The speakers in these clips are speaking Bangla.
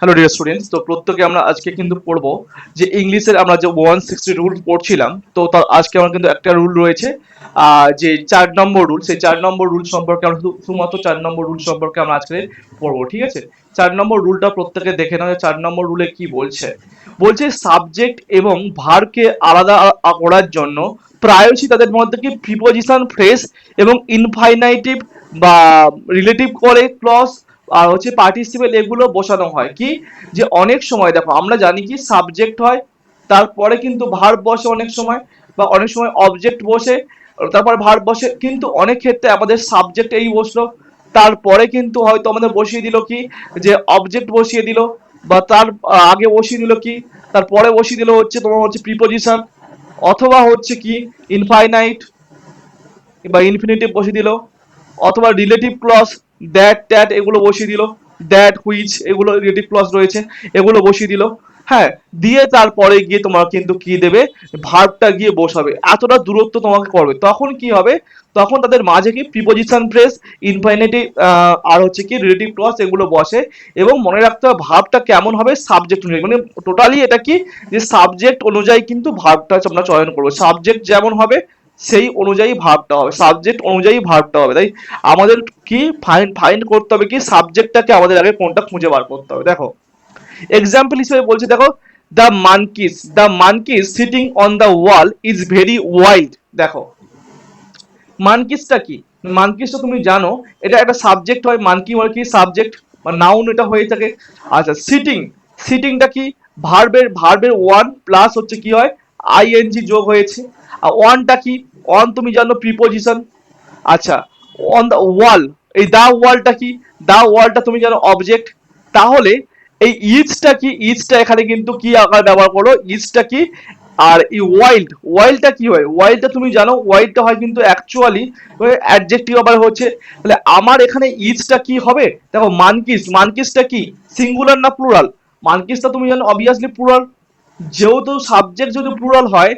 হ্যালো ডিয়ার স্টুডেন্টস, তো প্রত্যেকে আমরা আজকে কিন্তু পড়বো যে ইংলিশের আমরা যে 160 রুল পড়ছিলাম। তো তার আজকে আমার কিন্তু একটা রুল রয়েছে, যে 4 নম্বর রুল। সেই 4 নম্বর রুল সম্পর্কে আমরা শুধুমাত্র 4 নম্বর রুল সম্পর্কে আমরা আজকে পড়বো, ঠিক আছে? 4 নম্বর রুলটা প্রত্যেকে দেখে নাও। 4 নম্বর রুলে কি বলছে? বলছে সাবজেক্ট এবং ভার্বকে আলাদা করার জন্য প্রায়শই তাদের মধ্যে কি প্রিপোজিশন, ফ্রেজ এবং ইনফাইনাইটিভ বা রিলেটিভ করে ক্লজ আর হচ্ছে পার্টিসিপেল এগুলো বসানো হয়। কি যে অনেক সময় দেখো আমরা জানি কি সাবজেক্ট হয়, তারপরে কিন্তু ভার্ব বসে অনেক সময়, বা অনেক সময় অবজেক্ট বসে, তারপর ভার্ব বসে। কিন্তু অনেক ক্ষেত্রে আমাদের সাবজেক্ট এই বসলো, তারপরে কিন্তু হয়তো আমাদের বসিয়ে দিল কি যে অবজেক্ট বসিয়ে দিল, বা তার আগে বসিয়ে দিল কি, তারপরে বসিয়ে দিল হচ্ছে তোমার হচ্ছে প্রিপোজিশন, অথবা হচ্ছে কি ইনফাইনাইট বা ইনফিনিটিভ বসিয়ে দিল, অথবা রিলেটিভ ক্লজ দ্যাট ট্যাট এগুলো বসিয়ে দিল, দ্যাট হুইচ এগুলো রিলেটিভ ক্লজ রয়েছে, এগুলো বসিয়ে দিল। হ্যাঁ, দিয়ে তারপরে গিয়ে তোমার কিন্তু কি দেবে, ভার্বটা গিয়ে বসাবে। এতটা দূরত্ব তোমাকে করবে, তখন কি হবে, তখন তাদের মাঝে কি প্রিপোজিশন, ফ্রেজ, ইনফাইনিটিভ আর হচ্ছে কি রিলেটিভ ক্লজ এগুলো বসে। এবং মনে রাখতে হবে ভার্বটা কেমন হবে, সাবজেক্ট অনুযায়ী। মানে টোটালি এটা কি যে সাবজেক্ট অনুযায়ী কিন্তু ভার্বটা আমরা চয়ন করবো। সাবজেক্ট যেমন হবে সেই অনুযায়ী ভার্বটা হবে, সাবজেক্ট অনুযায়ী ভার্বটা হবে। তাই আমাদের কি ফাইন্ড ফাইন্ড করতে হবে কি সাবজেক্টটাকে আমাদের আগে কোনটা খুঁজে বার করতে হবে। দেখো এক্সাম্পল হিসেবে বলছে, দেখো the monkeys sitting on the wall is very wild. দেখো মানকিসটা কি, মানকিসটা তুমি জানো এটা একটা সাবজেক্ট হয়। মানকি মানে কি সাবজেক্ট বা নাউন এটা হয়ে থাকে। আচ্ছা সিটিং, সিটিংটা কি ভার্বের ওয়ান প্লাস হচ্ছে কি হয় আইএনজি যোগ হয়েছে। আর ওয়ানটা কি, ওয়ান তুমি জানো প্রিপোজিশন। আচ্ছা অন দ্য ওয়াল, এই দা ওয়ালটা কি, দা ওয়ালটা তুমি জানো অবজেক্ট। তাহলে এই ইজটা কি, ইজটা এখানে কিন্তু কি আকার ব্যবহার করো, ইজটা কি। আর এই ওয়াইল্ড, ওয়াইল্ডটা কি হয়, ওয়াইল্ডটা তুমি জানো ওয়াইল্ডটা হয় কিন্তু অ্যাকচুয়ালি অ্যাডজেক্টিভ আবার হচ্ছে। তাহলে আমার এখানে ইজটা কি হবে, দেখো মানকিস, মানকিসটা কি সিঙ্গুলার না প্লুরাল? মানকিসটা তুমি জানো অবভিয়াসলি প্লুরাল। যেহেতু সাবজেক্ট যদি প্লুরাল হয়,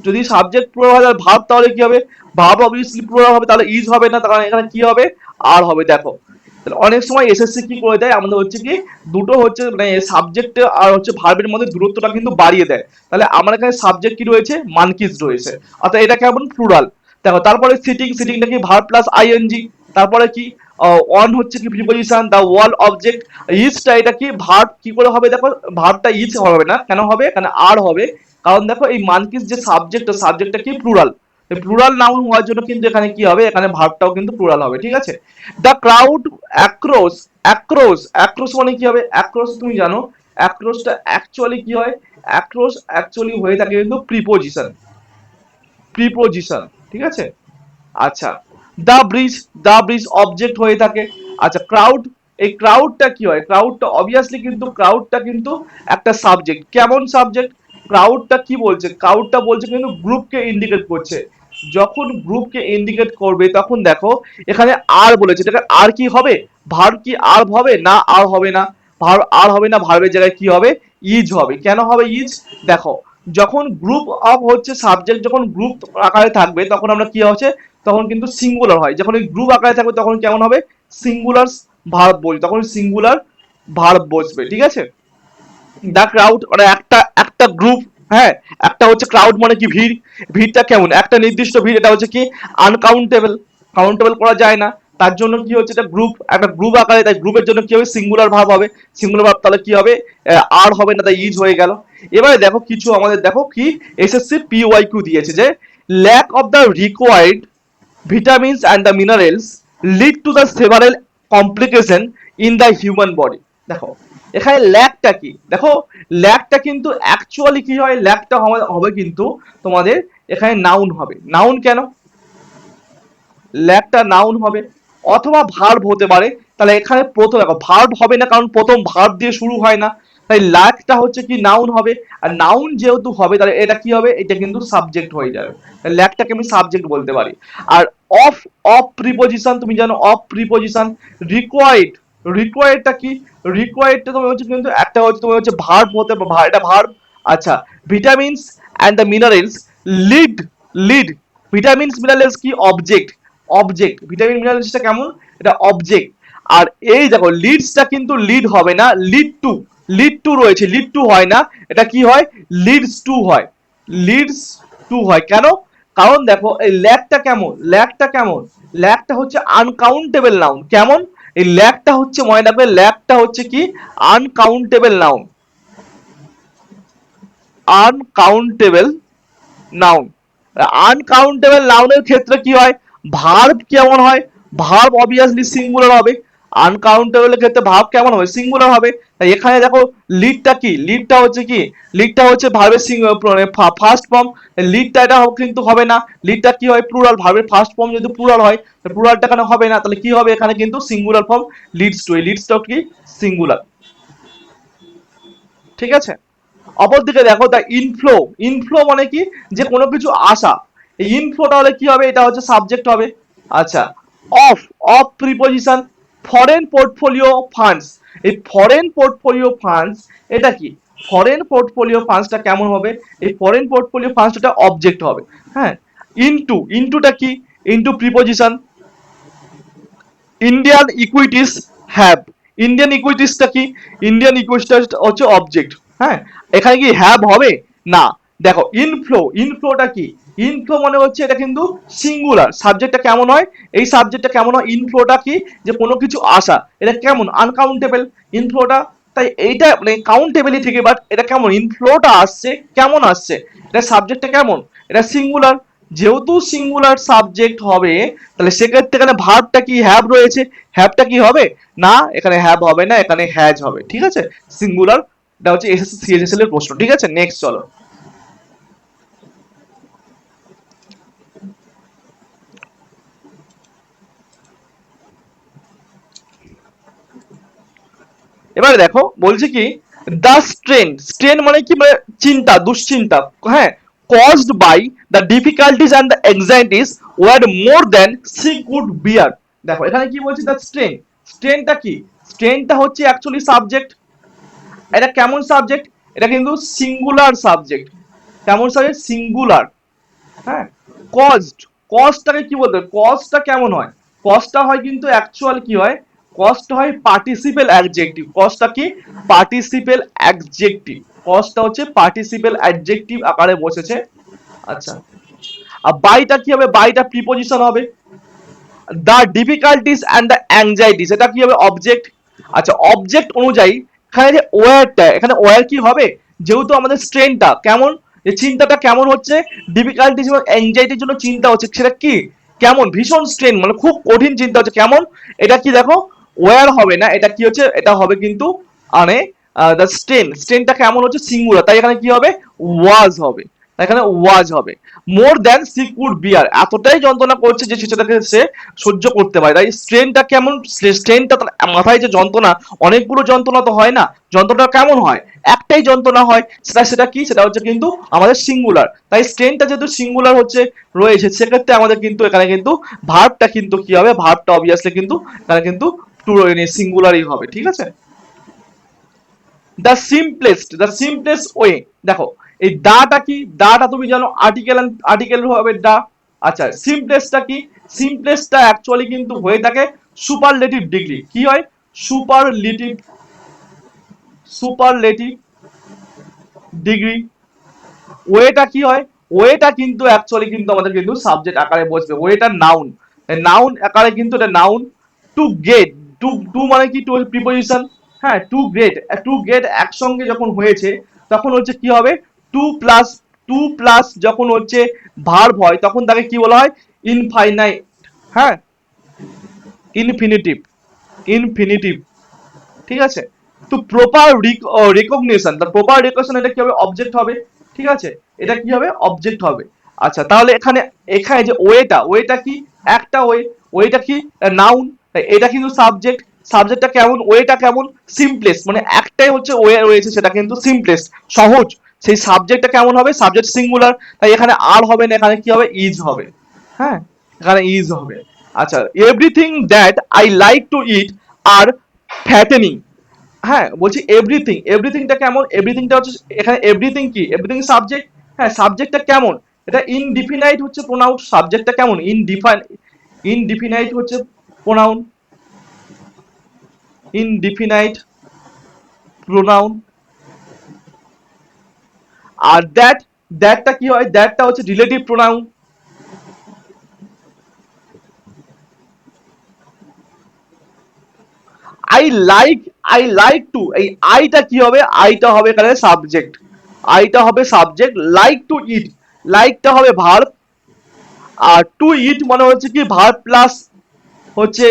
যদি সাবজেক্ট প্লুরাল হয় তাহলে ভার্ব তাহলে কি হবে, ভার্ব অবভিয়াসলি প্লুরাল হবে, তাহলে ইজ হবে না, তাহলে এখানে কি হবে আর হবে। দেখো তাহলে অনেক সময় এসএসসি কি করে দেয় আমাদের হচ্ছে কি দুটো হচ্ছে মানে সাবজেক্ট আর হচ্ছে ভার্বের মধ্যে দূরত্বটা কিন্তু বাড়িয়ে দেয়। তাহলে আমার এখানে সাবজেক্ট কি রয়েছে, মানকিস রয়েছে, অর্থাৎ এটা কেমন প্লুরাল। দেখো তারপরে সিটিং, সিটিংটা কি ভার্ব প্লাস আইএনজি, তারপরে কি অন হচ্ছে কি প্রিপোজিশন, দা ওয়াল অবজেক্ট, ইজটা এটা কি ভার্ব কি করে হবে, দেখো ভার্বটা ইজ হবে না, কেন হবে, এখানে আর হবে। কারণ দেখো এই মানকিস যে সাবজেক্ট, সাবজেক্টটা কি প্লুরাল, প্লুরাল নাউন হওয়ার জন্য কিন্তু এখানে কি হবে, এখানে ভার্বটাও কিন্তু প্লুরাল হবে, ঠিক আছে? দ্য ক্রাউড অ্যাক্রোস, অ্যাক্রোস মানে কি হবে, অ্যাক্রোস তুমি জানো অ্যাক্রোসটা অ্যাকচুয়ালি কি হয়, অ্যাক্রোস অ্যাকচুয়ালি হয়ে থাকে কিন্তু প্রিপোজিশন, প্রিপোজিশন, ঠিক আছে? আচ্ছা the bridge, the bridge object হয়ে থাকে। আচ্ছা ক্রাউড, এই ক্রাউডটা কি হয়, ক্রাউডটা অবভিয়াসলি কিন্তু ক্রাউডটা কিন্তু একটা সাবজেক্ট। কেমন সাবজেক্ট, ক্রাউডটা কি বলছে, ক্রাউডটা বলছে কিন্তু গ্রুপকে ইন্ডিকেট করছে। যখন গ্রুপকে ইন্ডিকেট করবে তখন দেখো এখানে আর বলেছে, এটা আর কি হবে, ভার্ব কি আর হবে না, আর হবে না, ভার্ব আর হবে না, ভার্বের জায়গায় কি হবে, ইজ হবে। কেন হবে ইজ, দেখো যখন গ্রুপ অফ হচ্ছে সাবজেক্ট যখন গ্রুপ আকারে থাকবে তখন আমরা কি হচ্ছে, তখন কিন্তু সিঙ্গুলার হয়। যখন এই গ্রুপ আকারে থাকবে তখন কেমন হবে, সিঙ্গুলার ভার্ব বসবে, তখন সিঙ্গুলার ভার্ব বসবে, ঠিক আছে? দ্য ক্রাউড মানে একটা একটা গ্রুপ, হ্যাঁ একটা হচ্ছে ক্রাউড মানে কি ভিড়, ভিড়টা কেমন একটা নির্দিষ্ট ভিড়, এটা হচ্ছে কি আনকাউন্টেবল, কাউন্টেবল করা যায় না। তার জন্য কি হচ্ছে এটা গ্রুপ, একটা গ্রুপ আকারে, তাই গ্রুপের জন্য কি হবে সিঙ্গুলার ভার্ব হবে, সিঙ্গুলার ভার্ব তাহলে কি হবে আর হবে না, তাই ইজ হয়ে গেল। এবারে দেখো কিছু আমাদের দেখো কি এসএসসি পিওয়াইকিউ দিয়েছে যে lack of the required vitamins and the minerals lead to the several complication in the human body। দেখো এখানে ল্যাকটা কি, দেখো ল্যাকটা কিন্তু অ্যাকচুয়ালি কি হয়, ল্যাকটা হবে কিন্তু তোমাদের এখানে নাউন হবে। নাউন কেন, ল্যাকটা নাউন হবে অথবা ভার্ব হতে পারে। তাহলে এখানে প্রথম দেখো ভার্ব হবে না, কারণ প্রথম ভার্ব দিয়ে শুরু হয় না। তাই ল্যাকটা হচ্ছে কি নাউন হবে, আর নাউন যেহেতু হবে তাহলে এটা কি হবে, এটা কিন্তু সাবজেক্ট হয়ে যাবে। ল্যাকটাকে আমি সাবজেক্ট বলতে পারি। আর অফ, অফ প্রিপোজিশন তুমি জানো অফ প্রিপোজিশন, রিকোয়ার্ড, রিকোয়ার্ডটা কি, রিকোয়ার্ডটা তোমার হচ্ছে কিন্তু একটা হচ্ছে তোমার হচ্ছে ভার্ব হতে, এটা ভার্ব। আচ্ছা vitamins and the minerals lead, lead, vitamins minerals কি অবজেক্ট, অবজেক্ট ভিটামিন মিনারেলসটা কেমন, এটা অবজেক্ট। আর এই দেখো লিডসটা কিন্তু লিড হবে না, লিড টু রয়েছে, লিড টু হয় না, এটা কি হয়, লিডস টু হয়, লিডস টু হয়। কেন? কারণ দেখো এই ল্যাগটা কেমন, ল্যাগটা হচ্ছে আনকাউন্টেবল নাউন। কেমন? এই ল্যাগটা হচ্ছে, মনে রাখবে, ল্যাগটা হচ্ছে কি, uncountable noun, uncountable noun. Uncountable নাউনের ক্ষেত্রে কি হয়, ভার্ব কেমন হয়, ভার্ব অবভিয়াসলি সিঙ্গুলার হবে। আনকাউন্টেবল এর ক্ষেত্রে ভার্ব কেমন হবে, সিঙ্গুলার হবে। তাই এখানে দেখো লিডটা কি, লিডটা হচ্ছে কি, লিডটা হচ্ছে ভার্বের ফার্স্ট ফর্ম, লিডটা এটা কিন্তু হবে না, লিডটা কি হয়, প্লুরাল, ভার্বের ফার্স্ট ফর্ম যদি প্লুরাল হয়, প্লুরালটা কেন হবে না, তাহলে কি হবে, এখানে কিন্তু সিঙ্গুলার ফর্ম লিডস টু, এই লিডসটা কি, সিঙ্গুলার। ঠিক আছে। অপরদিকে দেখো দ্য ইনফ্লো, ইনফ্লো মানে কি, যে কোনো কিছু আসা, এই ইনফ্লোটা হলে কি হবে, এটা হচ্ছে সাবজেক্ট হবে। আচ্ছা, of, of preposition, foreign portfolio funds, এই ফরেন পোর্টফোলিও ফান্ডস এটা কি, ফরেন পোর্টফোলিও ফান্ডসটা কেমন হবে, এই ফরেন পোর্টফোলিও ফান্ডসটা অবজেক্ট হবে। হ্যাঁ, ইনটু, ইনটুটা কি, into preposition. Indian equities have, Indian ইকুইটিসটা কি, ইন্ডিয়ান ইকুইটিসটা হচ্ছে অবজেক্ট। হ্যাঁ, এখানে কি হ্যাভ হবে না। দেখো ইনফ্লো, ইনফ্লোটা কি, ইনফ্লো মানে হচ্ছে এটা কিন্তু সিঙ্গুলার, সাবজেক্টটা কেমন হয়, এই সাবজেক্টটা কেমন হয়, ইনফ্লোটা কি, যে কোনো কিছু আসা, এটা কেমন, আনকাউন্টেবল ইনফ্লোটা। তাই এইটা মানে কাউন্টেবলই থেকে, বাট এটা কেমন, ইনফ্লোটা আসছে কেমন আসছে, এটা সাবজেক্টটা কেমন, এটা সিঙ্গুলার। যেহেতু সিঙ্গুলার সাবজেক্ট হবে, তাহলে সেক্ষেত্রে এখানে ভার্বটা কি, হ্যাভ রয়েছে, হ্যাভটা কি হবে না, এখানে হ্যাভ হবে না, এখানে হ্যাজ হবে। ঠিক আছে, সিঙ্গুলার, এটা হচ্ছে এসএসসি সিএইচএসএল এর প্রশ্ন। ঠিক আছে, নেক্সট চলো। এবারে দেখো বলছে কি, দ্য স্ট্রেন, স্ট্রেন মানে কি, মানে চিন্তা, দুশ্চিন্তা। হ্যাঁ, caused by the difficulties and the anxieties were more than she could bear। দেখো এখানে কি বলছে, দ্য স্ট্রেন, স্ট্রেনটা কি, স্ট্রেনটা হচ্ছে অ্যাকচুয়ালি সাবজেক্ট। এটা কেমন সাবজেক্ট, এটা কিন্তু সিঙ্গুলার সাবজেক্ট। কেমন সাবজেক্ট, সিঙ্গুলার। হ্যাঁ, কজড, কজটাকে কি বলতে, কজটা কেমন হয়, কজটা হয় কিন্তু অ্যাকচুয়াল কি হয়, কজটা হয় পার্টিসিপেল অ্যাডজেক্টিভ, কজটা কি, পার্টিসিপেল অ্যাডজেক্টিভ, কজটা হচ্ছে পার্টিসিপেল অ্যাডজেক্টিভ আকারে বসেছে। আচ্ছা, আর বাইটা কি হবে, বাইটা প্রিপজিশন হবে। The difficulties and the anxieties, এটা কি হবে, অবজেক্ট। আচ্ছা, অবজেক্ট অনুযায়ী এখানে যে ওয়্যারটা, এখানে ওয়্যার কি হবে, যেহেতু আমাদের স্ট্রেনটা কেমন, যে চিন্তাটা কেমন হচ্ছে, ডিফিকাল্টিস এবং অ্যাংজাইটির জন্য চিন্তা হচ্ছে, সেটা কি, কেমন, ভীষণ স্ট্রেন, মানে খুব কঠিন চিন্তা হচ্ছে, কেমন, এটা কি দেখো, ওয়্যার হবে না, এটা কি হচ্ছে, এটা হবে কিন্তু মানে দ্য স্ট্রেন, স্ট্রেনটা কেমন হচ্ছে, সিঙ্গুলার, তাই এখানে কি হবে, ওয়াজ হবে, এখানে ওয়াজ হবে। মোর দ্যান সি কুড বিয়ার, এতটাই যন্ত্রণা করছে যে সেটাকে সে সহ্য করতে পারে। তাই স্ট্রেনটা কেমন, স্ট্রেনটা মাথায় যে যন্ত্রণা, অনেকগুলো যন্ত্রণা তো হয় না, যন্ত্রণা কেমন হয়, একটাই যন্ত্রণা হয়, সেটা সেটা কি, সেটা হচ্ছে কিন্তু আমাদের সিঙ্গুলার। তাই স্ট্রেনটা যেহেতু সিঙ্গুলার হচ্ছে রয়েছে, সেক্ষেত্রে আমাদের কিন্তু এখানে কিন্তু ভার্বটা কিন্তু কি হবে, ভার্বটা অবভিয়াসলি কিন্তু এখানে কিন্তু সিঙ্গুলারই হবে। ঠিক আছে, দ্য সিম্পলেস্ট ওয়ে। দেখো এই দাটা কি, দাটা তুমি জানো আর্টিকেল, আর্টিকেল হবে দা। আচ্ছা, সিম্পলেস্টটা কি, সিম্পলেস্টটা অ্যাকচুয়ালি কিন্তু হয়ে থাকে সুপারলেটিভ ডিগ্রি, কি হয়, সুপারলেটিভ, সুপারলেটিভ ডিগ্রি। ওয়েটা কি হয়, ওয়েটা কিন্তু অ্যাকচুয়ালি কিন্তু আমাদের কিন্তু সাবজেক্ট আকারে বসবে, ওয়েটা নাউন, নাউন আকারে কিন্তু এটা noun. To get, to to মানে কি, টু প্রিপজিশন। হ্যাঁ, টু গ্রেট, টু গ্রেট একসঙ্গে যখন হয়েছে, তখন হচ্ছে কি হবে, টু প্লাস, টু প্লাস যখন হচ্ছে ভার্ব হয়, তখন তাকে কি বলা হয়, ইনফাইনাইট। হ্যাঁ, ইনফিনিটিভ, ইনফিনিটিভ। ঠিক আছে, তো প্রপার রিকগনিশন, তার প্রপার রিকগনিশন, এটা কি হবে, অবজেক্ট হবে। ঠিক আছে, এটা কি হবে, অবজেক্ট হবে। আচ্ছা, তাহলে এখানে, এখানে যে ওয়েটা, ওয়েটা কি, একটা ওয়ে, ওয়েটা কি, নাউন, এটা কিন্তু সাবজেক্ট, সাবজেক্টটা কেমন, ওয়েটা কেমন, সিম্পলেস্ট, মানে একটাই হচ্ছে ওয়ে রয়েছে, সেটা কিন্তু সিম্পলেস্ট, সহজ। সেই সাবজেক্টটা কেমন হবে, সাবজেক্ট সিঙ্গুলার, তাই এখানে আর হবে না, এখানে কি হবে, ইজ হবে। হ্যাঁ, এখানে ইজ হবে। আচ্ছা, everything that I like to eat are fattening. হ্যাঁ, বলছি এভরিথিং, এভরিথিংটা কেমন, এভরিথিংটা হচ্ছে এখানে এভরিথিং কি, এভরিথিং সাবজেক্ট। হ্যাঁ, সাবজেক্টটা কেমন, এটা ইনডিফিনাইট হচ্ছে প্রোনাউন, সাবজেক্টটা কেমন, ইনডিফিনাইট হচ্ছে প্রোনাউন। Indefinite pronoun. আর দ্যাটটা কি হয়, দ্যাটটা হচ্ছে relative pronoun. I like to, এই আইটা কি হবে, আইটা হবে এখানে সাবজেক্ট, আইটা হবে সাবজেক্ট, লাইক টু ইট, লাইকটা হবে ভার্ব, আর টু ইট মানে হচ্ছে কি ভার্ব প্লাস হচ্ছে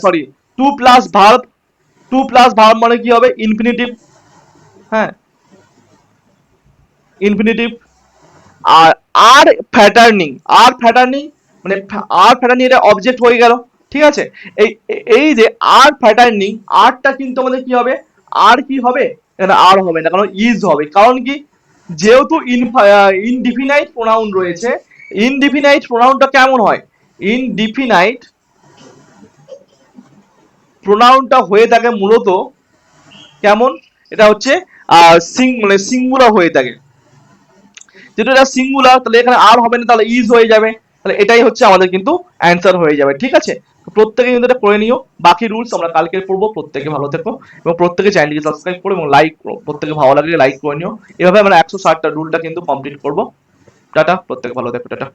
sorry, to plus verb, to plus verb মানে কি হবে ইনফিনিটিভ, হ্যাঁ ইনফিনিটিভ। আর আর ফ্যাটার্নিং, আর ফ্যাটার্নিং মানে আর ফ্যাটার্নিং এটা অবজেক্ট হয়ে গেল, ঠিক আছে। এই এই যে আর ফ্যাটার্নিং, আরটা কিন্তু আমাদের কি হবে, আর কি হবে এখানে, আর হবে না, কারণ ইজ হবে, কারণ কি যেহেতু ইনডিফিনাইট প্রোনাউন রয়েছে। ইনডিফিনাইট প্রোনাউনটা কেমন হয়, ইনডিফিনাইট প্রোনাউনটা হয়ে থাকে মূলত কেমন, এটা হচ্ছে মানে সিঙ্গুলার হয়ে থাকে, যেটা এটা সিঙ্গুলার, তাহলে এখানে আর হবে না, তাহলে ইজ হয়ে যাবে, তাহলে এটাই হচ্ছে আমাদের কিন্তু অ্যান্সার হয়ে যাবে, ঠিক আছে। প্রত্যেকে কিন্তু এটা করে নিও, বাকি রুলস আমরা কালকে পড়বো। প্রত্যেকে ভালো থেকো এবং প্রত্যেকে চ্যানেলটিকে সাবস্ক্রাইব করো এবং লাইক করো, প্রত্যেকে ভালো লাগলে লাইক করে নিও। এভাবে আমরা 160টা রুলটা কিন্তু কমপ্লিট করবো। টাটা, প্রত্যেকে ভালো থেকো, টাটা।